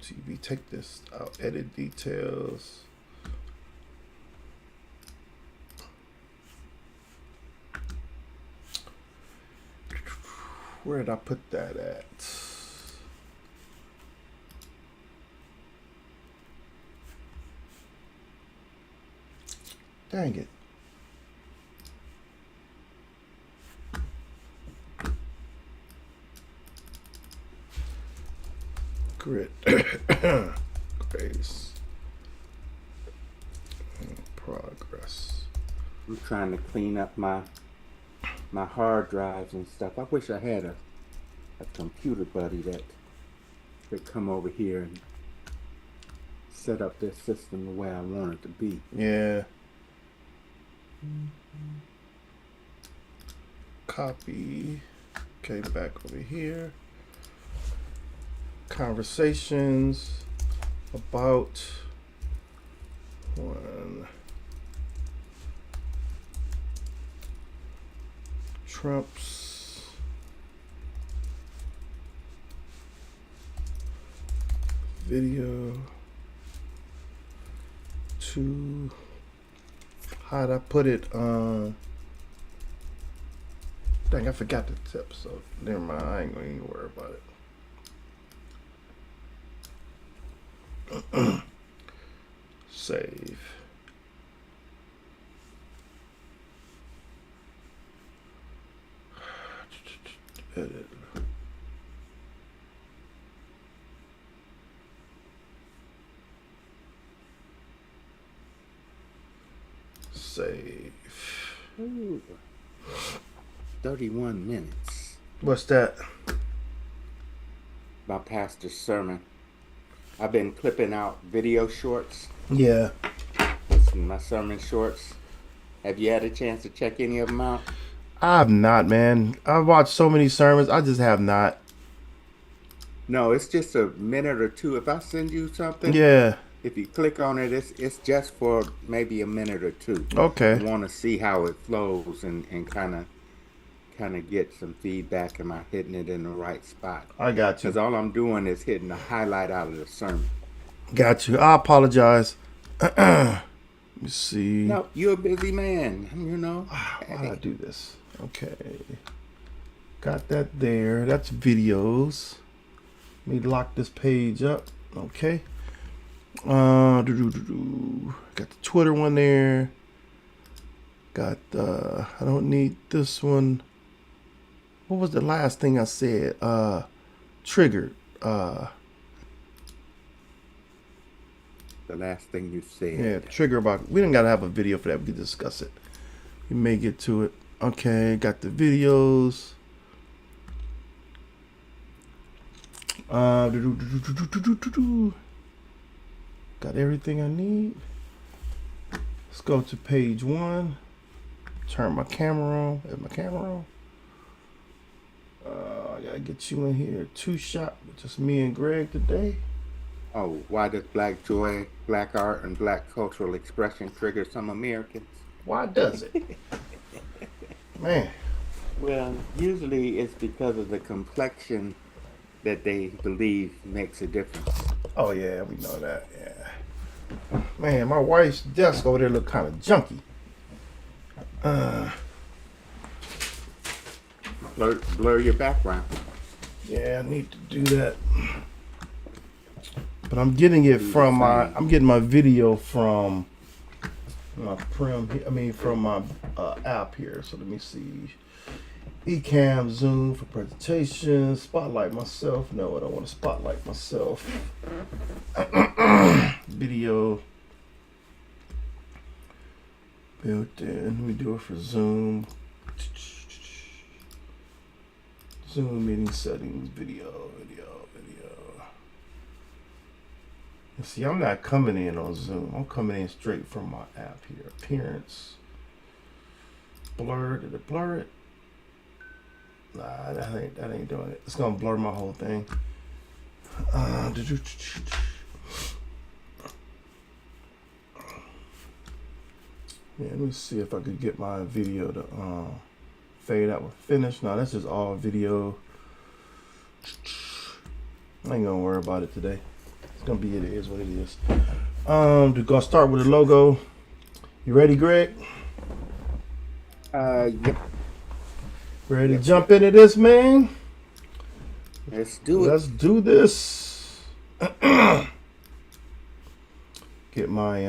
TV. Take this out. Edit details. Where did I put that at? Dang it. Grit. Grace. Progress. I'm trying to clean up my hard drives and stuff. I wish I had a computer buddy that could come over here and set up this system the way I want it to be. Yeah. Copy. Okay, back over here. Conversations about one. Trump's video to, how'd I put it on? Dang, I forgot the tip, so never mind, I ain't gonna even worry about it. Save. Edit. Save. Ooh. 31 minutes. What's that? My pastor's sermon. I've been clipping out video shorts. Yeah. My sermon shorts. Have you had a chance to check any of them out? I've not, man. I've watched so many sermons. I just have not. No, it's just a minute or two. If I send you something, Yeah. if you click on it, it's just for maybe a minute or two. Okay. I want to see how it flows and kind of get some feedback. Am I hitting it in the right spot? I got you. Because all I'm doing is hitting the highlight out of the sermon. Got you. I apologize. Let me see. No, you're a busy man, you know. Why did I do this? Okay. Got that there. That's videos. Let me lock this page up. Okay. Got the Twitter one there. Got I don't need this one. What was the last thing I said? Triggered. The last thing you said. Yeah, trigger about. We don't gotta have a video for that. We can discuss it. We may get to it. Okay, got the videos. Got everything I need. Let's go to page 1. Turn my camera on. Is my camera on? I gotta get you in here. 2-shot with just me and Greg today. Oh, why does black joy, black art, and black cultural expression trigger some Americans? Why does it? Man. Well, usually it's because of the complexion that they believe makes a difference. Oh yeah, we know that. Yeah. Man, my wife's desk over there look kind of junky. Blur your background. Yeah, I need to do that. But I'm getting it from I'm getting my video from my from my app here. So let me see. Ecamm, Zoom for presentation, spotlight myself. No, I don't want to spotlight myself. Video built in. Let me do it for Zoom. Zoom meeting settings, video. And see, I'm not coming in on Zoom. I'm coming in straight from my app here. Appearance. Blur. Did it blur it? Nah, that ain't doing it. It's gonna blur my whole thing. Yeah, let me see if I could get my video to fade out with finish. No, that's just all video. I ain't gonna worry about it today. It's gonna be, it is what it is. We're gonna start with the logo. You ready, Greg? Yep. Ready to jump into this, man? Let's do it. Let's do this. Get my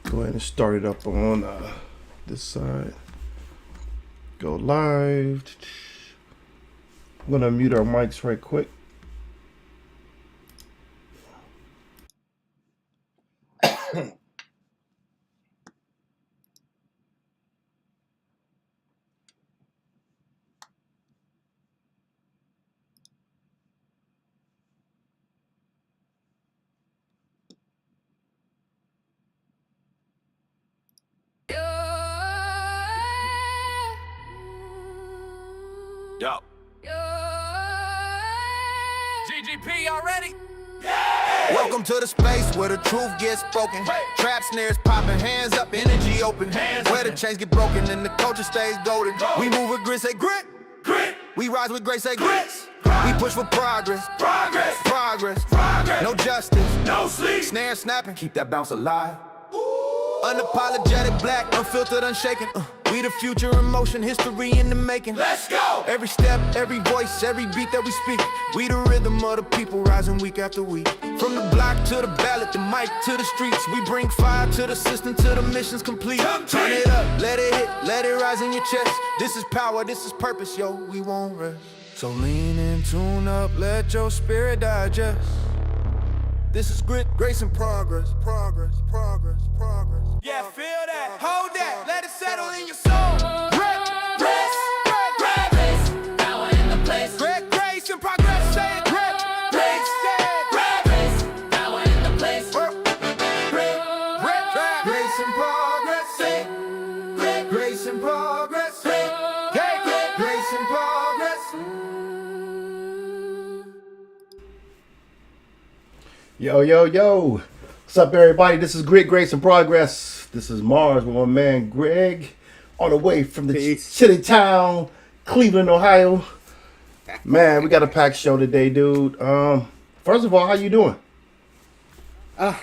go ahead and start it up on this side. Go live. I'm gonna mute our mics right quick. Yo. GGP already? Yeah. Welcome to the space where the truth gets spoken. Hey. Trap snares popping, hands up, energy open. Hands where the chains get broken and the culture stays golden. We move with grit, say grit. Grit. We rise with grace, say grits. We push for progress. Progress. Progress. Progress. No justice. No sleep. Snare snapping, keep that bounce alive. Unapologetic, black, unfiltered, unshaken. We the future in motion, history in the making. Let's go! Every step, every voice, every beat that we speak. We the rhythm of the people rising week after week. From the block to the ballot, the mic to the streets. We bring fire to the system till the mission's complete. Turn it up, let it hit, let it rise in your chest. This is power, this is purpose, yo, we won't rest. So lean in, tune up, let your spirit digest. This is grit, grace, and progress. Progress, progress, progress. Yeah, feel that, hold that, let it settle in your soul. Grit, grace, power in the place. Grit, grace, and progress, say it. Grit, grace, power in the place. Grit, grace, and progress, say it. Grit, grace, and progress, say it. Grace, and progress. Yo, yo, yo. What's up, everybody? This is Grit, Grace, and Progress. This is Mars with my man Greg, on the way from the chilly town, Cleveland, Ohio. Man, we got a packed show today, dude. First of all, how you doing? I'm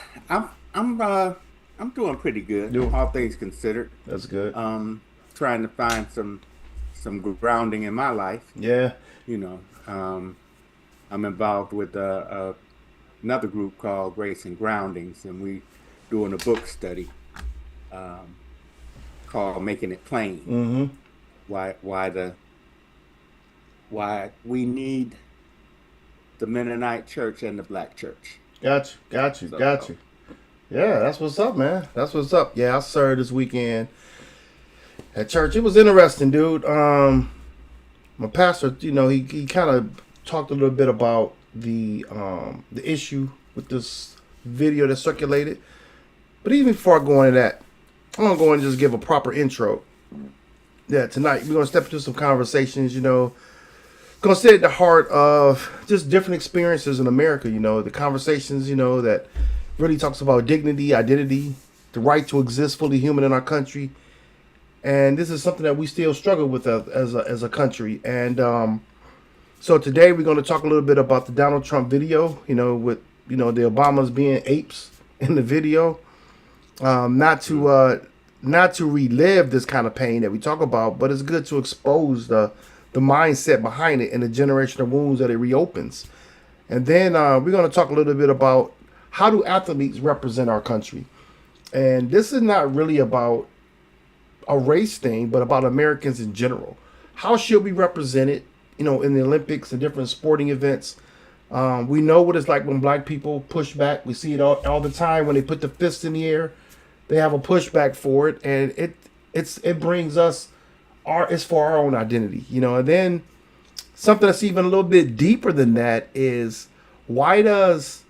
doing pretty good. All things considered. That's good. Trying to find some grounding in my life. Yeah. You know, I'm involved with another group called Grace and Groundings, and we doing a book study called Making It Plain. Mm-hmm. Why we need the Mennonite church and the black church. Got you. Yeah, that's what's up, man. That's what's up. Yeah, I served this weekend at church. It was interesting, dude. My pastor, you know, he kind of talked a little bit about the issue with this video that circulated. But even before I go into that, I'm gonna go and just give a proper intro. Yeah, tonight we're gonna step into some conversations, you know, gonna sit at the heart of just different experiences in America, you know, the conversations, you know, that really talks about dignity, identity, the right to exist fully human in our country. And this is something that we still struggle with as a country. And so today we're going to talk a little bit about the Donald Trump video, you know, with, you know, the Obamas being apes in the video. Not to relive this kind of pain that we talk about, but it's good to expose the mindset behind it and the generational wounds that it reopens. And then we're going to talk a little bit about how do athletes represent our country. And this is not really about a race thing, but about Americans in general. How should we represent it? You know, in the Olympics and different sporting events. We know what it's like when black people push back. We see it all the time when they put the fist in the air. They have a pushback for it, and it brings us it's for our own identity, you know. And then something that's even a little bit deeper than that is, why does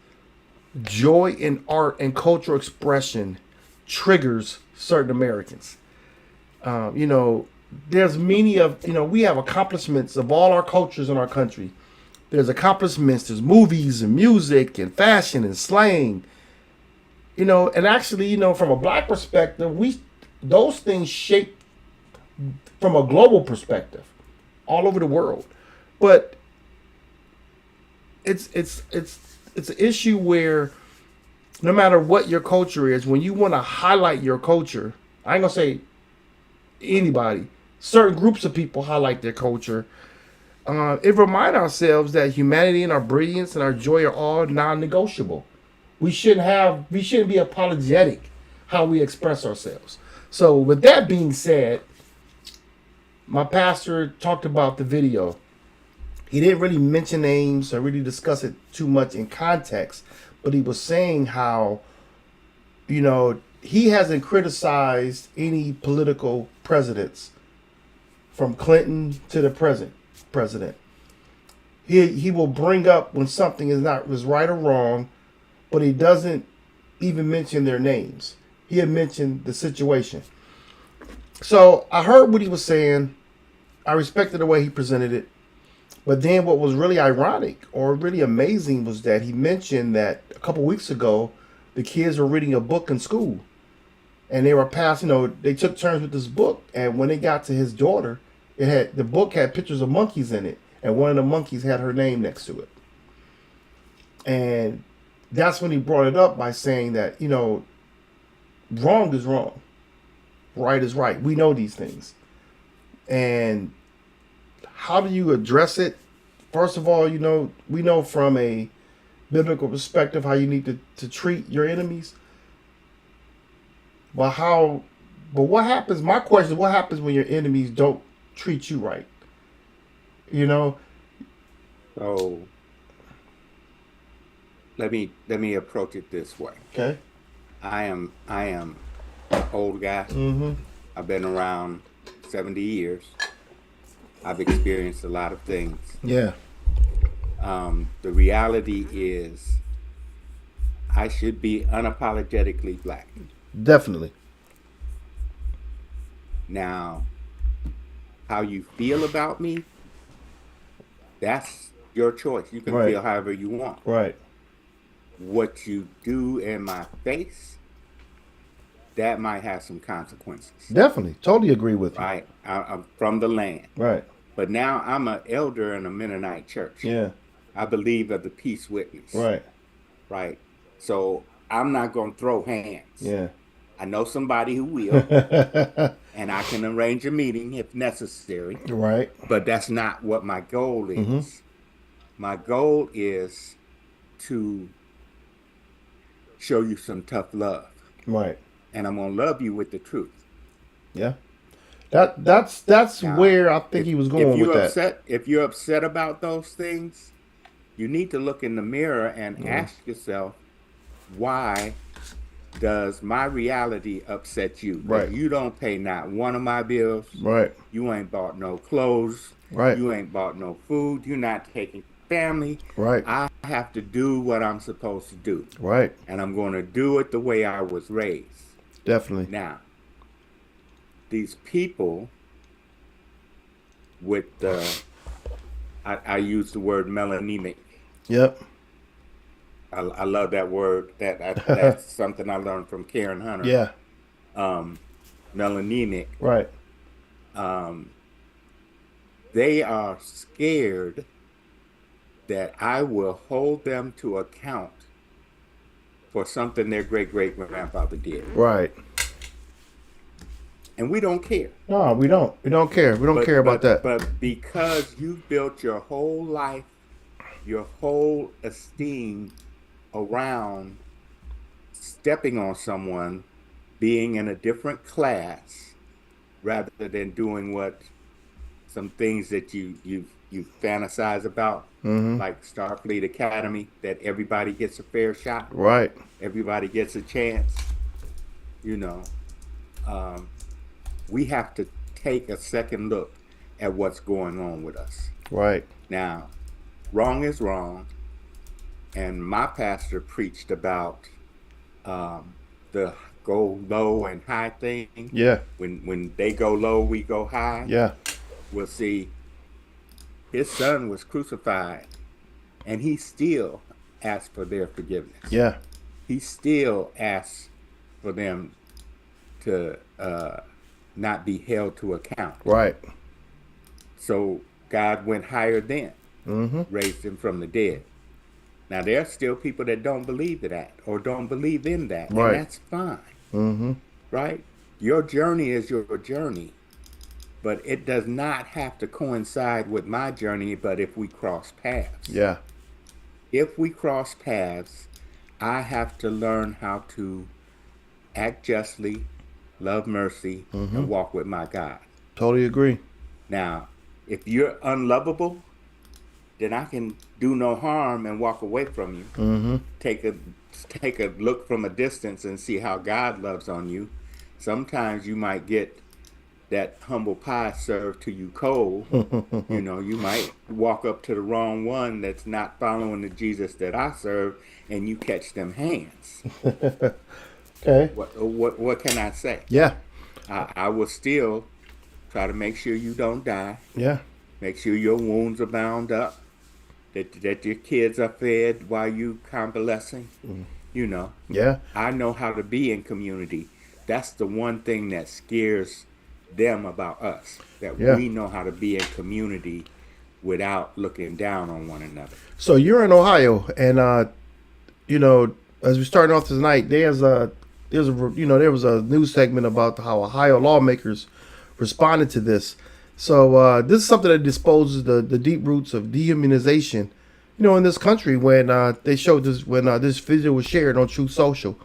joy in art and cultural expression triggers certain Americans? You know, there's many of, you know, we have accomplishments of all our cultures in our country. There's accomplishments, there's movies and music and fashion and slang, you know, and actually, you know, from a black perspective, those things shape from a global perspective all over the world. But it's it's an issue where no matter what your culture is, when you want to highlight your culture, I ain't gonna say anybody, certain groups of people highlight their culture. It remind ourselves that humanity and our brilliance and our joy are all non-negotiable. We shouldn't be apologetic how we express ourselves. So with that being said, my pastor talked about the video. He didn't really mention names or really discuss it too much in context, but he was saying how, he hasn't criticized any political presidents from Clinton to the present president. He will bring up when something is right or wrong, but he doesn't even mention their names. He had mentioned the situation. So I heard what he was saying. I respected the way he presented it. But then what was really ironic or really amazing was that he mentioned that a couple weeks ago, the kids were reading a book in school. And they were passing, they took turns with this book. And when they got to his daughter, the book had pictures of monkeys in it. And one of the monkeys had her name next to it. And that's when he brought it up by saying that, wrong is wrong. Right is right. We know these things. And how do you address it? First of all, we know from a biblical perspective how you need to treat your enemies. But what happens? My question is, what happens when your enemies don't treat you right? So let me approach it this way. Okay. I am an old guy. Mm-hmm. I've been around 70 years. I've experienced a lot of things. Yeah. The reality is I should be unapologetically black. Definitely. Now, how you feel about me, that's your choice. You can Right. feel however you want. Right. What you do in my face, that might have some consequences. Definitely. Totally agree with you. Right? I'm from the land. Right. But now I'm an elder in a Mennonite church. Yeah. I believe of the peace witness. Right. Right. So I'm not going to throw hands. Yeah. I know somebody who will, and I can arrange a meeting if necessary. Right. But that's not what my goal is. Mm-hmm. My goal is to show you some tough love. Right. And I'm going to love you with the truth. Yeah. That's Now, where I think he was going with that. If you're upset about those things, you need to look in the mirror and ask yourself, why does my reality upset you? Right. That you don't pay not one of my bills. Right. You ain't bought no clothes. Right. You ain't bought no food. You're not taking family. Right. I have to do what I'm supposed to do. Right. And I'm going to do it the way I was raised. Definitely. Now, these people with I use the word melanemic. Yep. I love that word. That's something I learned from Karen Hunter. Yeah. Melanemic. Right. They are scared that I will hold them to account for something their great-great-grandfather did. Right. And we don't care. No, we don't. We don't care. We don't care about that. But because you've built your whole life, your whole esteem around stepping on someone, being in a different class, rather than doing what some things that you fantasize about, like Starfleet Academy, that everybody gets a fair shot. Right. Everybody gets a chance. We have to take a second look at what's going on with us. Right. Now, wrong is wrong. And my pastor preached about the go low and high thing. Yeah. When they go low, we go high. Yeah. We'll see. His son was crucified, and he still asked for their forgiveness. Yeah. He still asked for them to not be held to account. Right. So God went higher then, Mm-hmm. raised him from the dead. Now, there are still people that don't believe that or don't believe in that, and Right. that's fine, Mm-hmm. right? Your journey is your journey, but it does not have to coincide with my journey. But if we cross paths, Yeah. if we cross paths, I have to learn how to act justly, love mercy, Mm-hmm. and walk with my God. Totally agree. Now, if you're unlovable, then I can do no harm and walk away from you. Mm-hmm. Take a take a look from a distance and see how God loves on you. Sometimes you might get that humble pie served to you cold. You know, you might walk up to the wrong one that's not following the Jesus that I serve, and you catch them hands. Okay. What can I say? Yeah. I will still try to make sure you don't die. Yeah. Make sure your wounds are bound up. That your kids are fed while you convalescing. You know, Yeah. I know how to be in community. That's the one thing that scares them about us. That Yeah. we know how to be in community without looking down on one another. So you're in Ohio, and you know, as we starting off tonight, there was a news segment about how Ohio lawmakers responded to this. So this is something that disposes the deep roots of dehumanization, in this country when they showed this when this video was shared on Truth Social,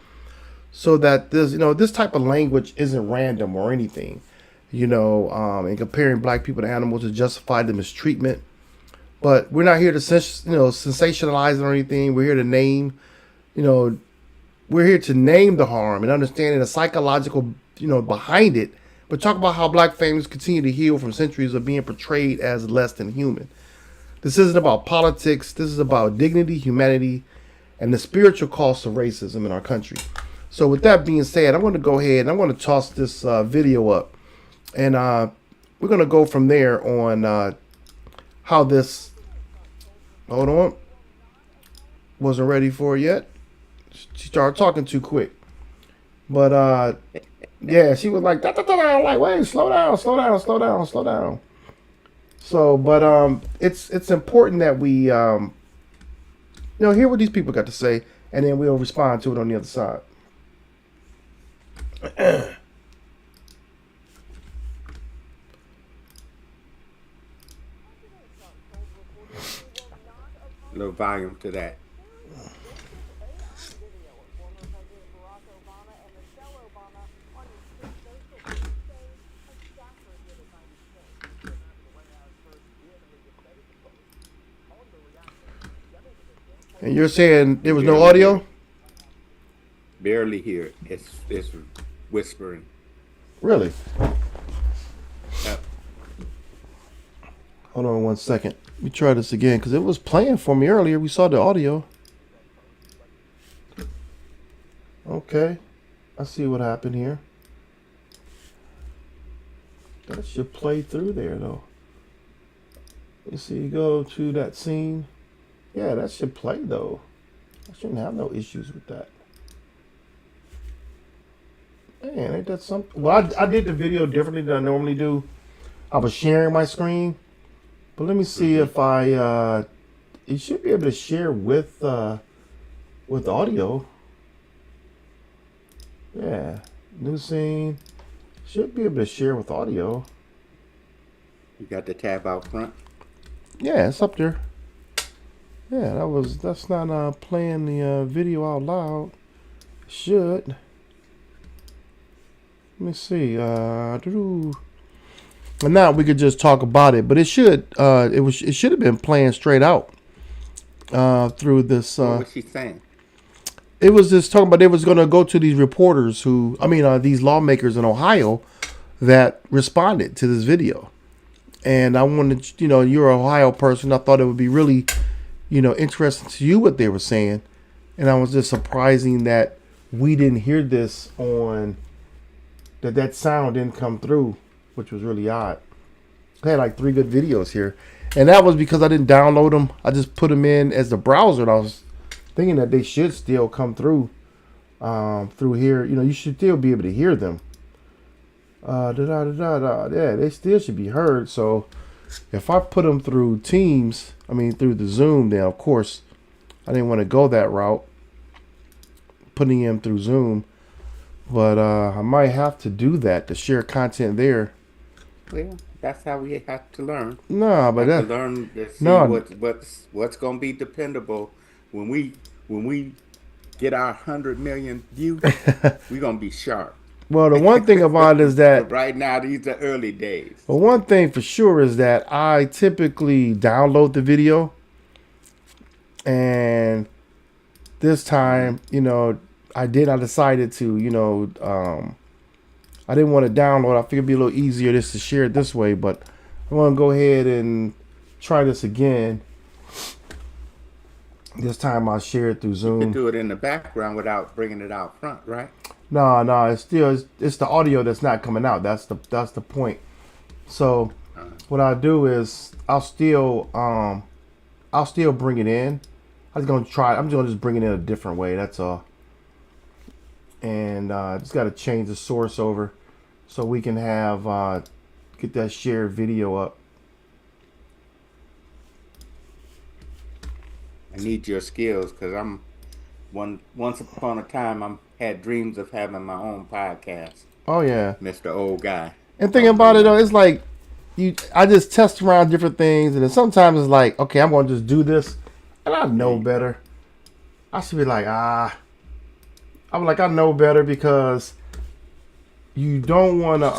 so that this type of language isn't random or anything, and comparing black people to animals to justify the mistreatment. But we're not here to sensationalize it or anything. We're here to name, you know, we're here to name the harm and understanding the psychological, behind it. But talk about how black families continue to heal from centuries of being portrayed as less than human. This isn't about politics. This is about dignity, humanity, and the spiritual cost of racism in our country. So with that being said, I'm going to go ahead and I'm going to toss this video up. And we're going to go from there on how this... Hold on. Wasn't ready for it yet. She started talking too quick. But yeah, she was like, da, da, da, da. I'm like, wait, slow down, slow down, slow down, slow down. So, but it's important that we hear what these people got to say, and then we'll respond to it on the other side. A little volume to that. And you're saying there was no audio? Barely hear it. It's whispering. Really? Yep. Hold on 1 second. Let me try this again because it was playing for me earlier. We saw the audio. Okay. I see what happened here. That should play through there though. You see, go to that scene. Yeah, that should play though. I shouldn't have no issues with that. Man, ain't that something? Well, I did the video differently than I normally do. I was sharing my screen. But let me see if you should be able to share with audio. Yeah, new scene. Should be able to share with audio. You got the tab out front? Yeah, it's up there. Yeah, that's not playing the video out loud. Should. Let me see. And now we could just talk about it, but it should have been playing straight out through this. What was she saying? It was just talking about they was going to go to these reporters these lawmakers in Ohio that responded to this video. And I wanted, you're an Ohio person. I thought it would be really, interesting to you what they were saying. And I was just surprising that we didn't hear this that sound didn't come through, which was really odd. I had like 3 good videos here. And that was because I didn't download them. I just put them in as the browser. And I was thinking that they should still come through here. You should still be able to hear them. Yeah, they still should be heard. So if I put them through through the Zoom, then of course I didn't want to go that route, putting him through Zoom. But I might have to do that to share content there. Well, that's how we have to learn. No, but Have to that learn to see no. what's gonna be dependable when we get our 100 million views. We're gonna be sharp. Well, the one thing about it is that But right now, these are early days. well, one thing for sure is that I typically download the video, and this time, I decided to, I didn't want to download. I figured it'd be a little easier just to share it this way, but I want to go ahead and try this again. This time I'll share it through You Zoom. could do it in the background without bringing it out front, right? No, it's the audio that's not coming out. That's the point. So what I'll do is I'll still bring it in. I'm just gonna just bring it in a different way. That's all. And just got to change the source over so we can have get that shared video up. I need your skills because once upon a time I had dreams of having my own podcast, Oh yeah. Mr. Old Guy. And thinking about it though, it's like I just test around different things, and then sometimes it's like, okay, I'm gonna just do this, and I know better. I should be like, I'm like, I know better, because you don't want to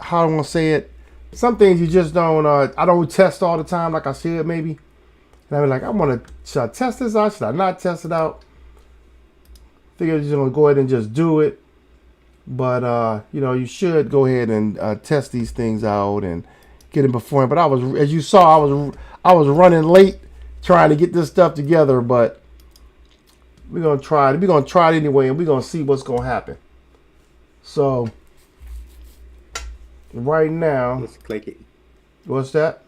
how do I want to say it? Some things you just don't. I don't test all the time like I should maybe. And I'm like, should I test this out? Should I not test it out? Figure you're gonna go ahead and just do it. But you should go ahead and test these things out and get it before. But as you saw, I was running late trying to get this stuff together. But we're gonna try it. We're gonna try it anyway, and we're gonna see what's gonna happen. So right now, Just click it. what's that?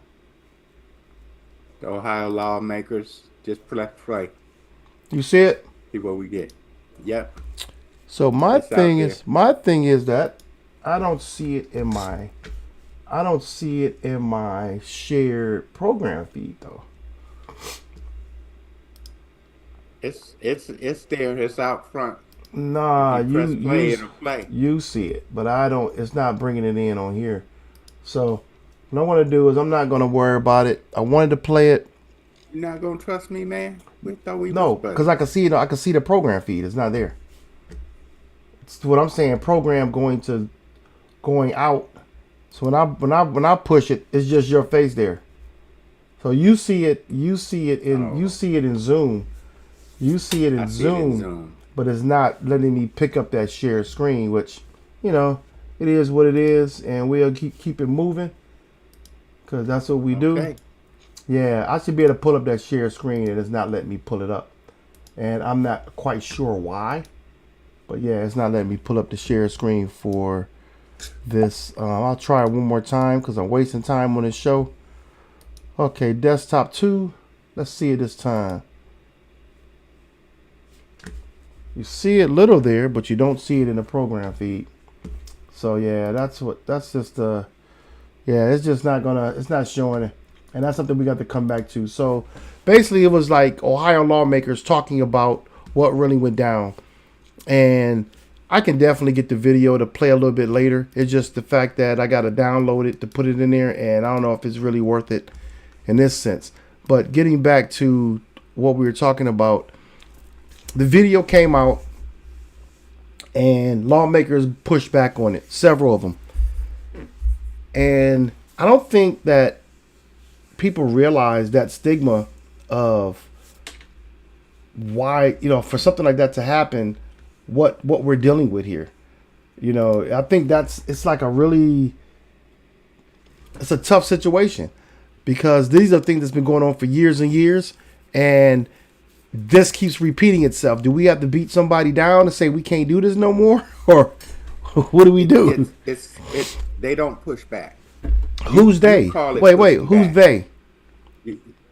The Ohio lawmakers just play. You see it? See what we get. Yep. So my It's out thing there. is that I don't see it in my shared program feed though. It's there. It's out front. Nah, You press play, it'll play. you see it, but I don't. It's not bringing it in on here. So what I want to do is I'm not going to worry about it. I wanted to play it. You're not gonna trust me, man? We thought we No, was buddies. because I can see it. I can see the program feed. It's not there. It's what I'm saying. Program going out. So when I push it, it's just your face there. So you see it. You see it in Zoom. You see it in I see it in Zoom. Zoom. But it's not letting me pick up that shared screen, which, it is what it is, and we'll keep it moving, because that's what we do. Okay. Yeah, I should be able to pull up that shared screen, and it's not letting me pull it up. And I'm not quite sure why, but yeah, it's not letting me pull up the shared screen for this. I'll try it one more time, because I'm wasting time on this show. Okay, desktop 2. Let's see it this time. You see it little there, but you don't see it in the program feed. So yeah, it's not showing it. And that's something we got to come back to. So basically it was like Ohio lawmakers talking about what really went down. And I can definitely get the video to play a little bit later. It's just the fact that I got to download it to put it in there, and I don't know if it's really worth it in this sense. But getting back to what we were talking about, the video came out and lawmakers pushed back on it, several of them. And I don't think that people realize that stigma of why, for something like that to happen, what we're dealing with here. I think it's a tough situation, because these are things that's been going on for years and years, and this keeps repeating itself. Do we have to beat somebody down and say we can't do this no more, or what do we do? They don't push back. Who's they? Wait. Who's they?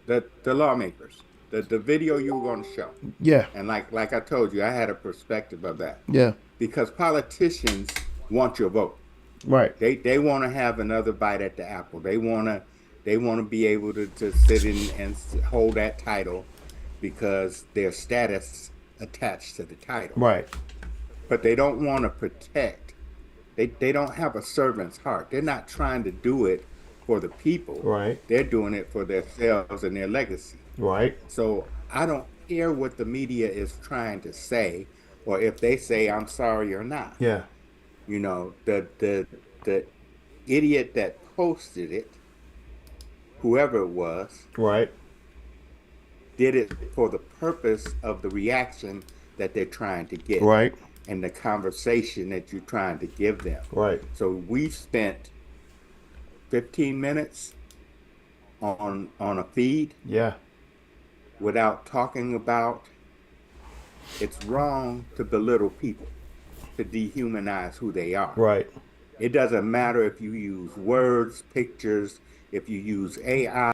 The lawmakers. The video you were going to show. Yeah. And like I told you, I had a perspective of that. Yeah. Because politicians want your vote. Right. They want to have another bite at the apple. They want to be able to sit in and hold that title, because there's status attached to the title. Right. But they don't want to protect. They don't have a servant's heart. They're not trying to do it for the people. Right. They're doing it for themselves and their legacy. Right. So I don't care what the media is trying to say, or if they say I'm sorry or not. Yeah. You know, the idiot that posted it, whoever it was, Right. did it for the purpose of the reaction that they're trying to get. Right. And the conversation that you're trying to give them. Right. So we spent 15 minutes on a feed Yeah. without talking about it's wrong to belittle people, to dehumanize who they are. Right. It doesn't matter if you use words, pictures, if you use AI.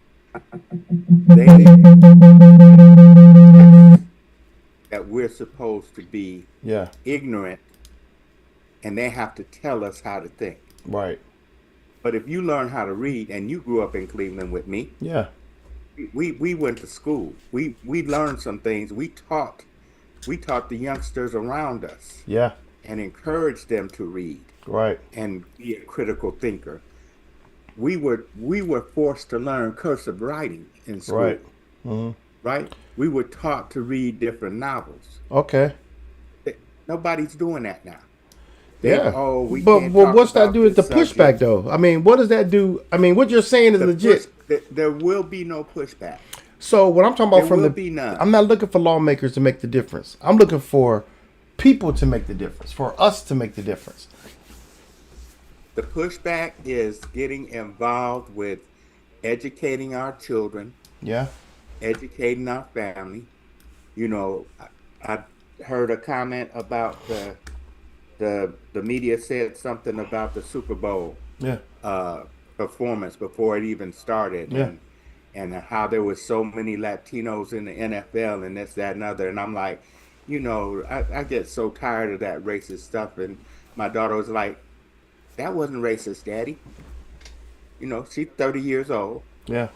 That we're supposed to be Yeah. ignorant, and they have to tell us how to think. Right. But if you learn how to read, and you grew up in Cleveland with me, Yeah. we went to school. We learned some things. We taught the youngsters around us Yeah. and encouraged them to read Right. and be a critical thinker. We were forced to learn cursive writing in school. Right. Mm-hmm. Right? We were taught to read different novels. Okay. Nobody's doing that now. Yeah. We but can't but talk what's that about do with the this subject. pushback though? I mean, what does that do? I mean, what you're saying is legit. There will be no pushback. So what I'm talking about There will be none. I'm not looking for lawmakers to make the difference. I'm looking for people to make the difference, for us to make the difference. The pushback is getting involved with educating our children, Yeah. educating our family. You know, I heard a comment about the media said something about the Super Bowl Yeah. performance before it even started. Yeah. And how there was so many Latinos in the NFL and this, that, and other. And I'm like, you know, I get so tired of that racist stuff. And my daughter was like, that wasn't racist, Daddy. You know, she's 30 years old, Yeah.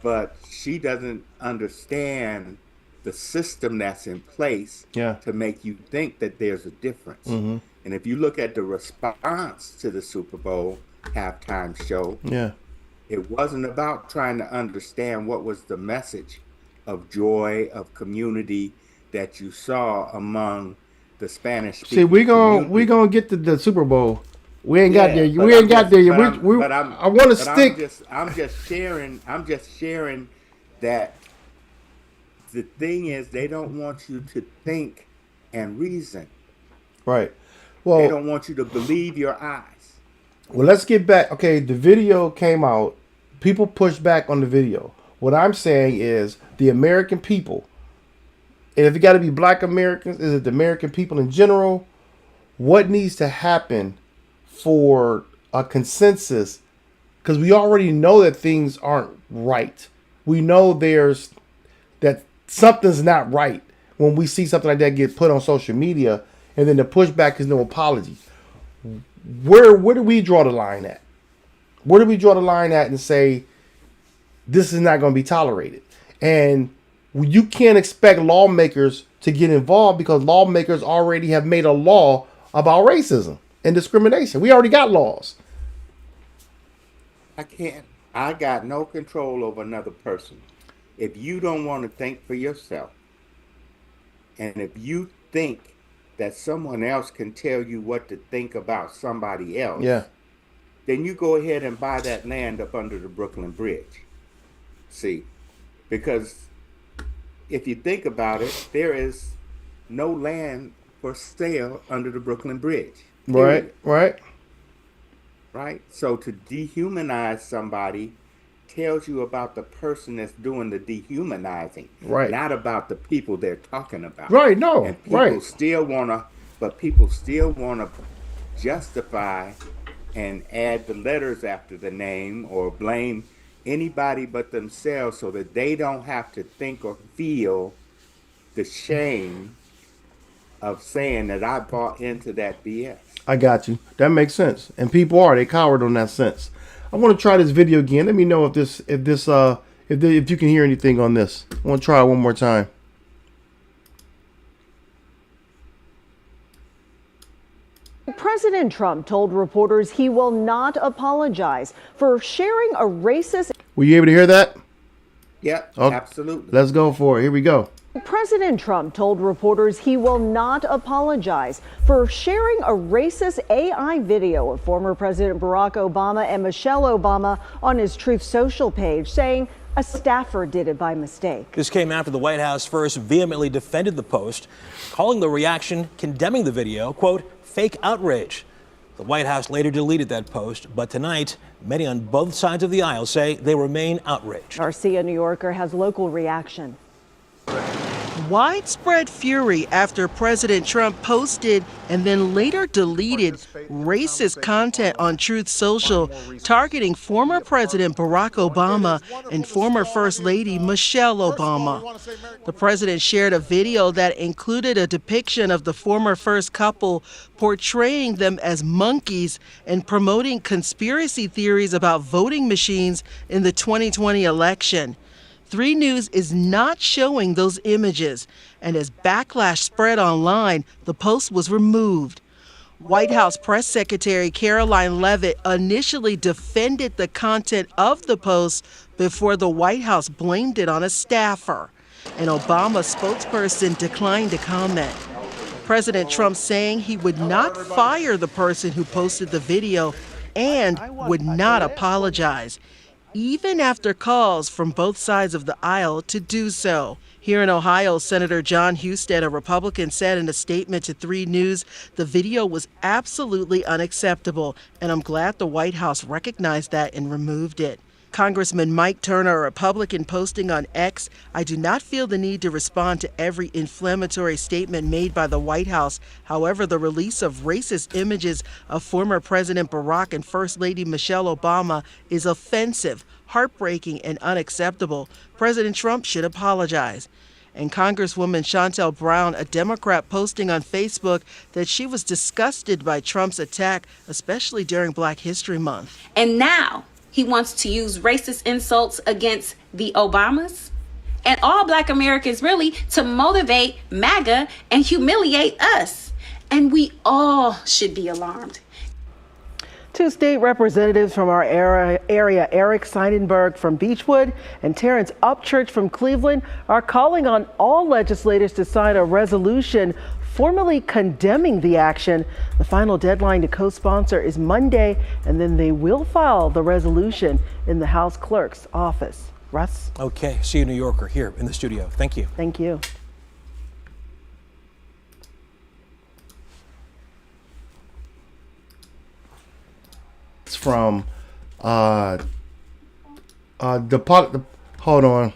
but she doesn't understand the system that's in place Yeah. to make you think that there's a difference. Mm-hmm. And if you look at the response to the Super Bowl halftime show, Yeah. it wasn't about trying to understand what was the message of joy, of community that you saw among the Spanish speaking See, we community. gonna get to the Super Bowl. We ain't got there. but We ain't I'm got just- there yet. but I'm- We but I'm- I want to but stick. I'm just sharing that the thing is they don't want you to think and reason. Right. They Well, don't want you to believe your eyes. let's get back. Okay, the video came out. People pushed back on the video. What I'm saying is the American people, and if it got to be Black Americans, is it the American people in general? What needs to happen for a consensus? Because we already know that things aren't right. We know that something's not right when we see something like that get put on social media, and then the pushback is no apology. Where do we draw the line at? Where do we draw the line at and say this is not going to be tolerated? And you can't expect lawmakers to get involved because lawmakers already have made a law about racism and discrimination. We already got laws. I got no control over another person. If you don't want to think for yourself, and if you think that someone else can tell you what to think about somebody else, Yeah. then you go ahead and buy that land up under the Brooklyn Bridge. See, because if you think about it, there is no land for sale under the Brooklyn Bridge. Period. Right. Right? So to dehumanize somebody tells you about the person that's doing the dehumanizing, Right. not about the people they're talking about. Right. No. And people Right. still wanna justify and add the letters after the name or blame anybody but themselves so that they don't have to think or feel the shame of saying that I bought into that BS. I got you. That makes sense. And people they coward on that sense. I want to try this video again. Let me know if you can hear anything on this. I want to try it one more time. President Trump told reporters he will not apologize for sharing a racist. Were you able to hear that? Yep, Okay. absolutely. Let's go for it. Here we go. President Trump told reporters he will not apologize for sharing a racist AI video of former President Barack Obama and Michelle Obama on his Truth Social page, saying a staffer did it by mistake. This came after the White House first vehemently defended the post, calling the reaction, condemning the video, quote, fake outrage. The White House later deleted that post, but tonight, many on both sides of the aisle say they remain outraged. Garcia, New Yorker, has local reaction. Widespread fury after President Trump posted and then later deleted racist content on Truth Social targeting former President Barack Obama and former First Lady Michelle Obama. The president shared a video that included a depiction of the former first couple portraying them as monkeys and promoting conspiracy theories about voting machines in the 2020 election. 3 News is not showing those images, and as backlash spread online, the post was removed. White House Press Secretary Caroline Leavitt initially defended the content of the post before the White House blamed it on a staffer. An Obama spokesperson declined to comment. President Trump saying he would not fire the person who posted the video and would not apologize, even after calls from both sides of the aisle to do so. Here in Ohio, Senator John Husted, a Republican, said in a statement to 3 News, the video was absolutely unacceptable, and I'm glad the White House recognized that and removed it. Congressman Mike Turner, a Republican, posting on X, I do not feel the need to respond to every inflammatory statement made by the White House. However, the release of racist images of former President Barack and First Lady Michelle Obama is offensive, heartbreaking, and unacceptable. President Trump should apologize. And Congresswoman Shontel Brown, a Democrat, posting on Facebook that she was disgusted by Trump's attack, especially during Black History Month. And now he wants to use racist insults against the Obamas and all Black Americans, really, to motivate MAGA and humiliate us. And we all should be alarmed. 2 state representatives from our area, Eric Seidenberg from Beechwood and Terrence Upchurch from Cleveland, are calling on all legislators to sign a resolution formally condemning the action. The final deadline to co-sponsor is Monday, and then they will file the resolution in the House Clerk's office. Russ? Okay, see you, New Yorker, here in the studio. Thank you. Thank you. It's from hold on,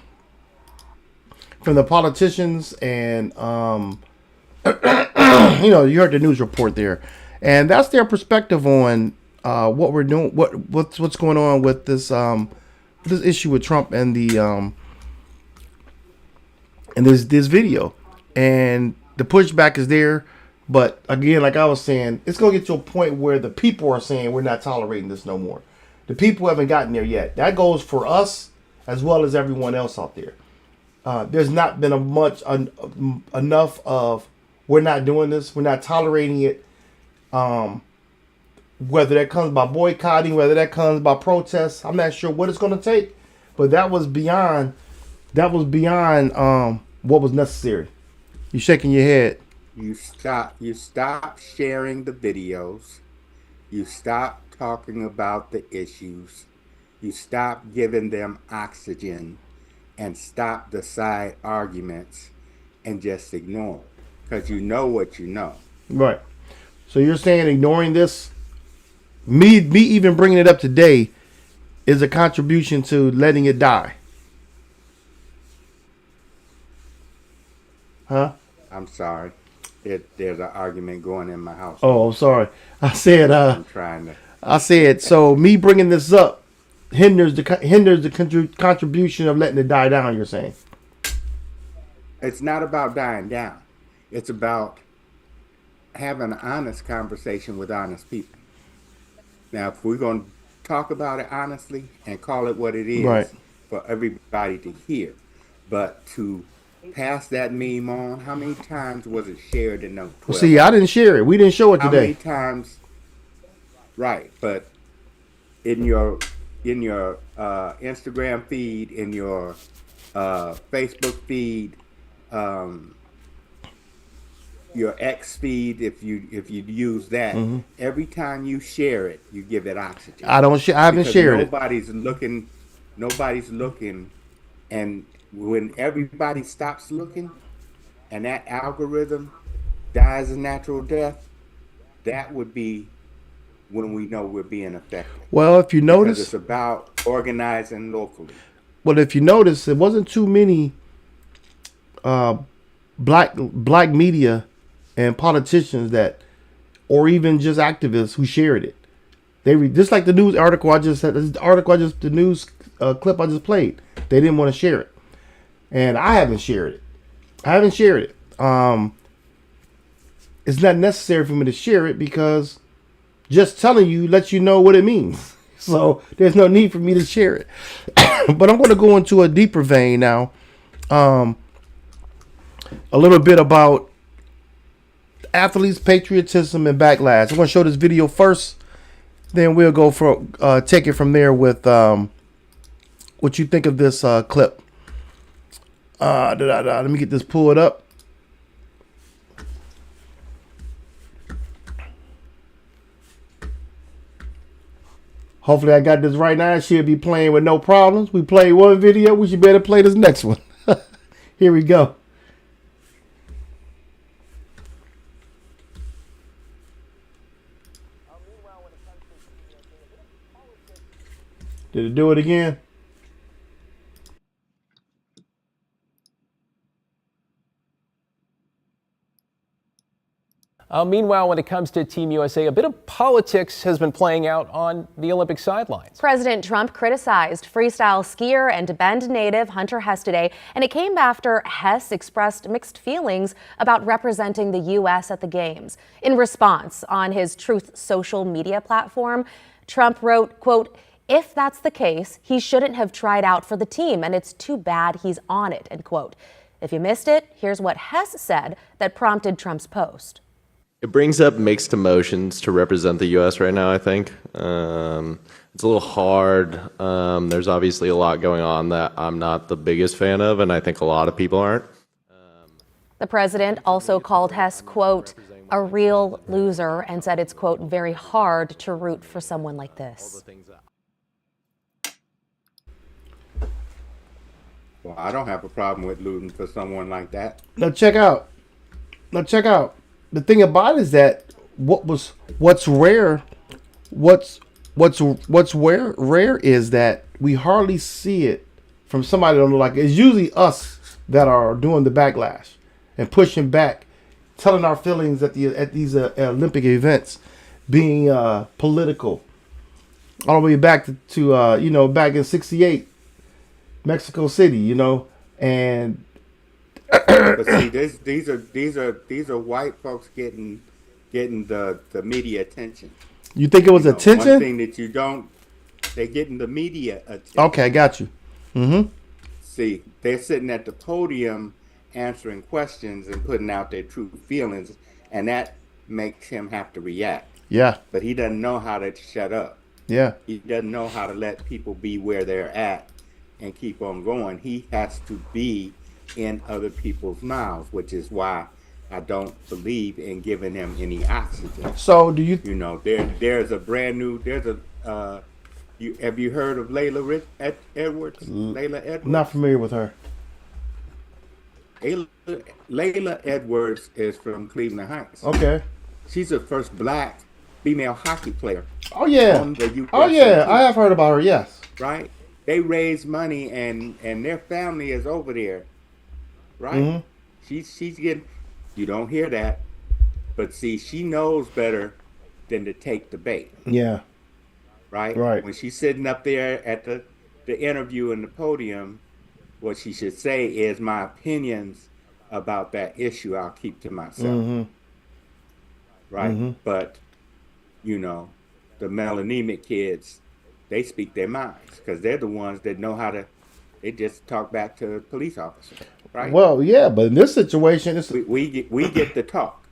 from the politicians and you heard the news report there, and that's their perspective on what we're doing, what's going on with this issue with Trump and the and this video, and the pushback is there. But again, like I was saying, it's going to get to a point where the people are saying we're not tolerating this no more. The people haven't gotten there yet. That goes for us as well as everyone else out there. There's not been enough of we're not doing this, we're not tolerating it. Whether that comes by boycotting, whether that comes by protests, I'm not sure what it's going to take. But that was beyond what was necessary. You're shaking your head. You stop sharing the videos. You stop talking about the issues. You stop giving them oxygen and stop the side arguments and just ignore it. Because you know what you know. Right. So you're saying ignoring this, me even bringing it up today, is a contribution to letting it die. Huh? I'm sorry. There's an argument going in my house. Oh, I'm sorry. I said I'm trying to. I said so. Me bringing this up hinders the contribution of letting it die down. You're saying It's not about dying down. It's about having an honest conversation with honest people. Now, if we're going to talk about it honestly and call it what it is, right, for everybody to hear, but to pass that meme on. How many times was it shared in those Well, 12 see, I didn't hours? share it. We didn't show it How many today. times? Right, but in your Instagram feed, in your Facebook feed, um, your X feed, if you use that, every time you share it, you give it oxygen I don't. I haven't because shared it. nobody's looking, and when everybody stops looking, and that algorithm dies a natural death, that would be when we know we're being effective Well, if you because it's notice, about organizing locally. it wasn't too many uh, black media and politicians that, or even just activists who shared it. Just like the news article I just said. The news clip I just played. They didn't want to share it, and I haven't shared it. It's not necessary for me to share it because just telling you lets you know what it means. So there's no need for me to share it. But I'm going to go into a deeper vein now. A little bit about athletes, patriotism, and backlash. I'm going to show this video first. Then we'll go for take it from there with what you think of this clip. Let me get this pulled up. Hopefully I got this right now. It should be playing with no problems. We played one video. We should better play this next one. Here we go. Did it do it again? Meanwhile, when it comes to Team USA, a bit of politics has been playing out on the Olympic sidelines. President Trump criticized freestyle skier and Bend native Hunter Hess today, and it came after Hess expressed mixed feelings about representing the U.S. at the Games. In response, on his Truth social media platform, Trump wrote, quote, "If that's the case, he shouldn't have tried out for the team, and it's too bad he's on it," end quote. If you missed it, here's what Hess said that prompted Trump's post. It brings up mixed emotions to represent the U.S. right now, I think. It's a little hard. There's obviously a lot going on that I'm not the biggest fan of, and I think a lot of people aren't. The president also called Hess, quote, "a real loser," and said it's, quote, "very hard to root for someone like this." Well, I don't have a problem with rooting for someone like that. Now check out. The thing about it is that what's rare is that we hardly see it from somebody that don't look like it. It's usually us that are doing the backlash and pushing back, telling our feelings at these Olympic events, being political. All the way back to back in '68, Mexico City, and But see, these are white folks getting the media attention. you think it was One attention? thing that you don't, they're getting the media attention. Okay, I got you. Mm-hmm. See, they're sitting at the podium answering questions and putting out their true feelings, and that makes him have to react. Yeah. But he doesn't know how to shut up. Yeah. He doesn't know how to let people be where they're at and keep on going. He has to be in other people's mouths, which is why I don't believe in giving him any oxygen. So do you? There's a brand new. Have you heard of Layla Edwards? Layla Edwards. Not familiar with her. Layla Edwards is from Cleveland Heights. Okay. She's the first black female hockey player. Oh yeah. On the USA Oh yeah. team. I have heard about her. Yes. Right. They raise money and their family is over there. Right. Mhm. She's getting. You don't hear that, but see, she knows better than to take the bait. Yeah. Right. Right. When she's sitting up there at the interview in the podium, what she should say is, my opinions about that issue I'll keep to myself. Mm-hmm. Right. Mm-hmm. But the melanemic kids, they speak their minds because they're the ones that know how to They just talk back to a police officer, right? Well, yeah, but in this situation, it's We get to talk.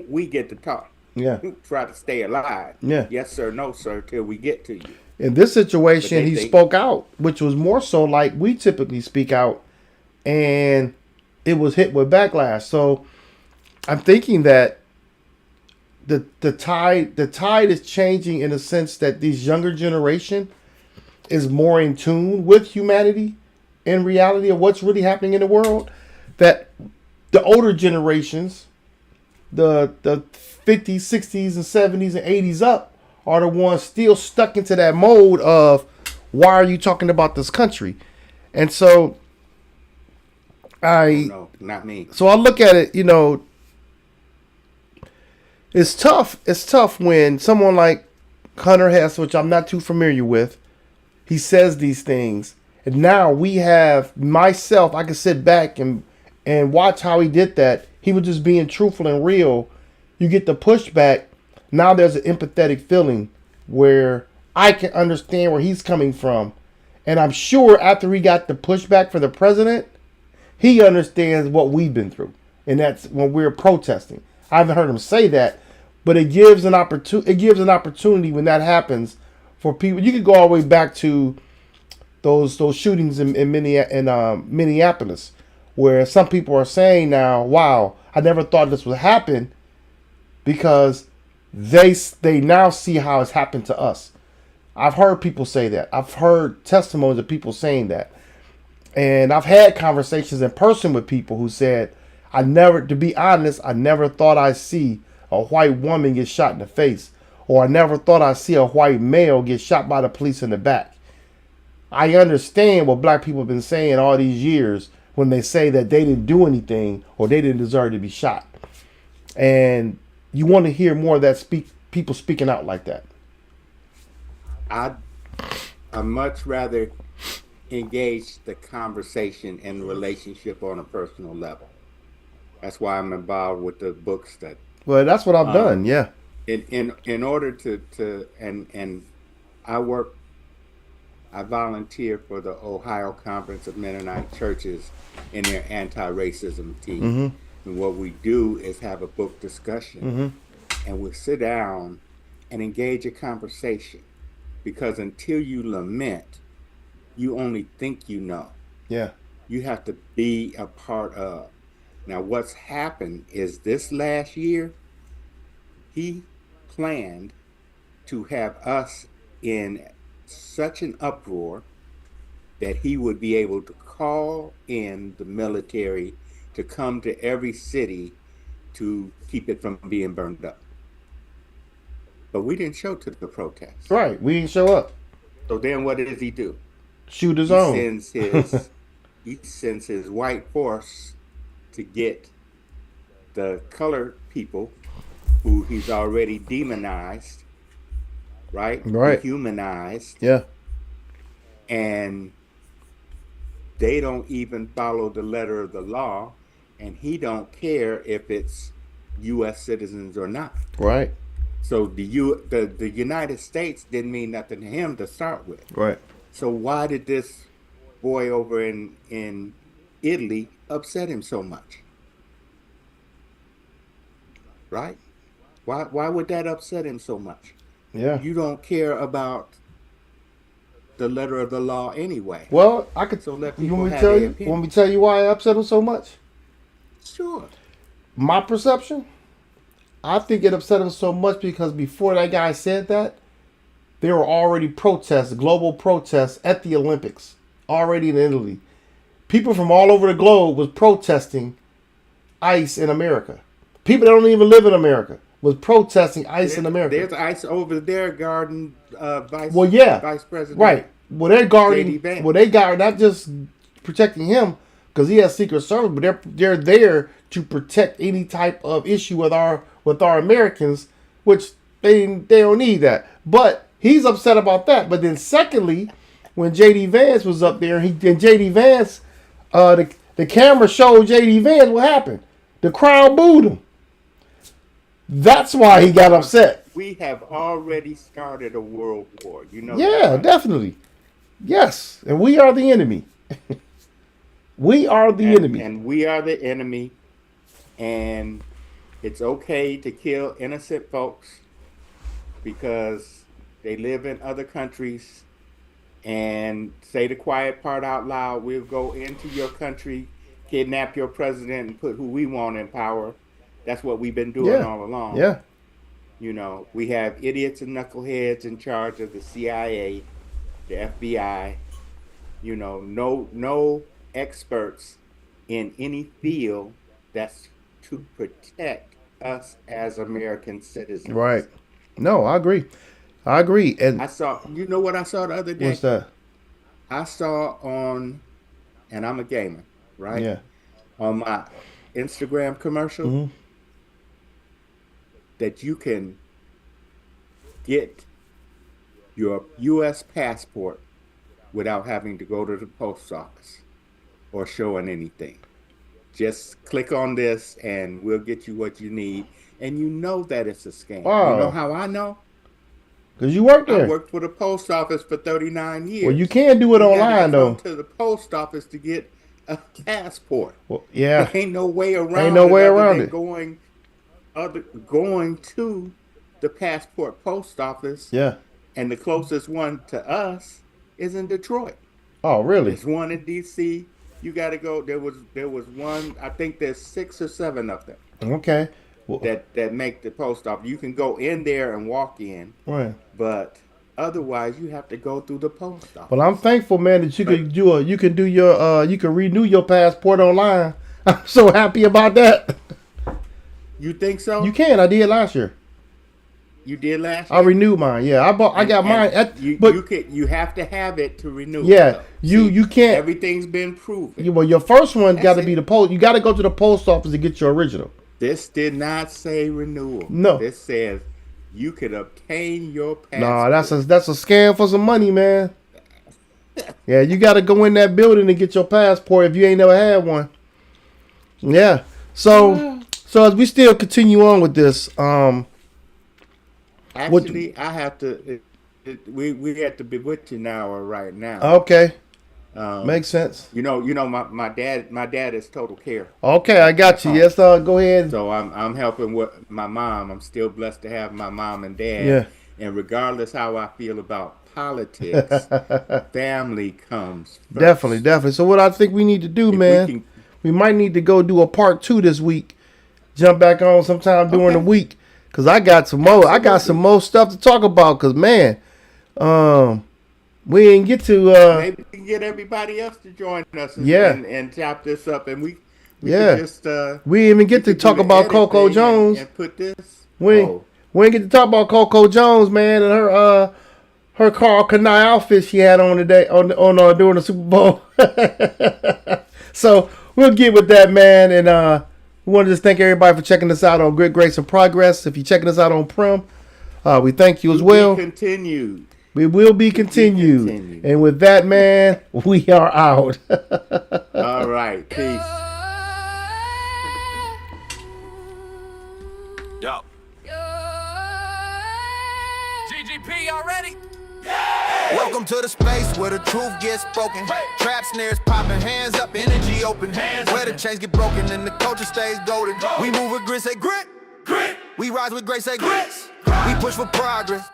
We get to talk. yeah, Try to stay alive. yeah. Yes, sir, no, sir, till we get to you. In this But situation, they he think spoke out, which was more so like we typically speak out, and it was hit with backlash. So I'm thinking that the tide is changing in the sense that this younger generation is more in tune with humanity and reality of what's really happening in the world. That the older generations, the 50s, 60s, and 70s and 80s up, are the ones still stuck into that mode of why are you talking about this country? And so no, not me. so I look at it, it's tough. It's tough when someone like Hunter Hess, which I'm not too familiar with, he says these things. And now we have myself, I can sit back and watch how he did that. He was just being truthful and real. You get the pushback. Now there's an empathetic feeling where I can understand where he's coming from. And I'm sure after he got the pushback for the president, he understands what we've been through. And that's when we're protesting. I haven't heard him say that, but it gives an opportunity when that happens for people. You could go all the way back to those shootings in Minneapolis, where some people are saying now, wow, I never thought this would happen, because they now see how it's happened to us. I've heard people say that. I've heard testimonies of people saying that. And I've had conversations in person with people who said, to be honest, I never thought I'd see a white woman get shot in the face, or I never thought I'd see a white male get shot by the police in the back. I understand what black people have been saying all these years when they say that they didn't do anything or they didn't deserve to be shot. And you want to hear more of that, people speaking out like that. I'd much rather engage the conversation and relationship on a personal level. That's why I'm involved with the book study. Well, that's what I've done. Yeah. In order to and I volunteer for the Ohio Conference of Mennonite Churches in their anti-racism team. Mm-hmm. And what we do is have a book discussion, and we'll sit down and engage a conversation, because until you lament, you only think you know. Yeah. You have to be a part of. Now, what's happened is this last year, he planned to have us in such an uproar that he would be able to call in the military to come to every city to keep it from being burned up. But we didn't show to the protest. Right. We didn't show up. So then what does he do? Shoot his own. He sends his white force to get the colored people who he's already demonized, right? Dehumanized. Yeah. And they don't even follow the letter of the law, and he don't care if it's U.S. citizens or not. Right. So the United States didn't mean nothing to him to start with. Right. So why did this boy over in Italy upset him so much? Right? Why would that upset him so much? Yeah. You don't care about the letter of the law anyway. Well, I could. So let you people want me to have tell their you? opinion. Want me to tell you why I upset him so much? Sure. My perception, I think it upset him so much because before that guy said that, there were already protests, global protests at the Olympics, already in Italy. People from all over the globe was protesting ICE in America. People that don't even live in America was protesting ICE in America. There's ICE over there guarding Vice President. Right. Well, they're guarding. J.D. Vance. Well, they guard not just protecting him because he has Secret Service, but they're there to protect any type of issue with our Americans, which they don't need that. But he's upset about that. But then secondly, when J.D. Vance was up there, and J.D. Vance, the camera showed J.D. Vance what happened. The crowd booed him. That's why he got upset. We have already started a world war. You know. Yeah, that, right? definitely. Yes, and we are the enemy. We are the enemy. And we are the enemy. And it's okay to kill innocent folks because they live in other countries, and say the quiet part out loud. We'll go into your country, kidnap your president, and put who we want in power. That's what we've been doing all along. Yeah. You know, we have idiots and knuckleheads in charge of the CIA, the FBI, you know, no experts in any field that's to protect us as American citizens. Right. No, I agree. And I saw, you know what I saw the other day? what's that? I saw on, and I'm a gamer, right? Yeah. On my Instagram commercial, that you can get your U.S. passport without having to go to the post office or showing anything. Just click on this and we'll get you what you need. And you know that it's a scam. Wow. You know how I know? Because you work there. I worked for the post office for 39 years. Well, you can do it online, though. To the post office to get a passport. Well, yeah. There ain't no way around Ain't no way around it. Going to the passport post office. Yeah. And the closest one to us is in Detroit. Oh, really? There's one in D.C. You got to go. There was one. I think there's 6 or 7 of them. Okay. Well, that make the post office. You can go in there and walk in. Right. But otherwise, you have to go through the post office. Well, I'm thankful, man, that you can renew your passport online. I'm so happy about that. You think so? You can. I did last year. You did last year? I renewed mine. Yeah, I got mine. You have to have it to renew. Yeah, you can't. Everything's been proven. Well, your first one got to be the post. You got to go to the post office to get your original. This did not say renewal. No. This says you could obtain your passport. Nah, that's a scam for some money, man. Yeah, you got to go in that building and get your passport if you ain't never had one. Yeah. So as we still continue on with this, actually, I have to. We at the bewitching hour right now. Okay. Makes sense. You know, my dad is total care. Okay, I got you. Yes, go ahead. So I'm helping with my mom. I'm still blessed to have my mom and dad. Yeah. And regardless how I feel about politics, family comes first. Definitely. So what I think we need to do, man, we might need to go do a part 2 this week. Jump back on sometime during the week, cause I got some more. I got some more stuff to talk about. Cause man, we didn't get to. Maybe we can get everybody else to join us. And chop this up, and we just. We didn't even get to talk about Coco Jones. And put this. We didn't get to talk about Coco Jones, man, and her Carl Kanai outfit she had on today during the Super Bowl. So we'll get with that, man, and we want to just thank everybody for checking us out on Grit, Grace, and Progress. If you're checking us out on Prim, we thank you as well. Continued. We will be continued. And with that, man, we are out. All right. Peace. Yo. GGP, y'all ready? Welcome to the space where the truth gets spoken. Trap snares popping, hands up, energy open. Where the chains get broken and the culture stays golden. We move with grit, say grit. We rise with grace, say grits. We push for progress.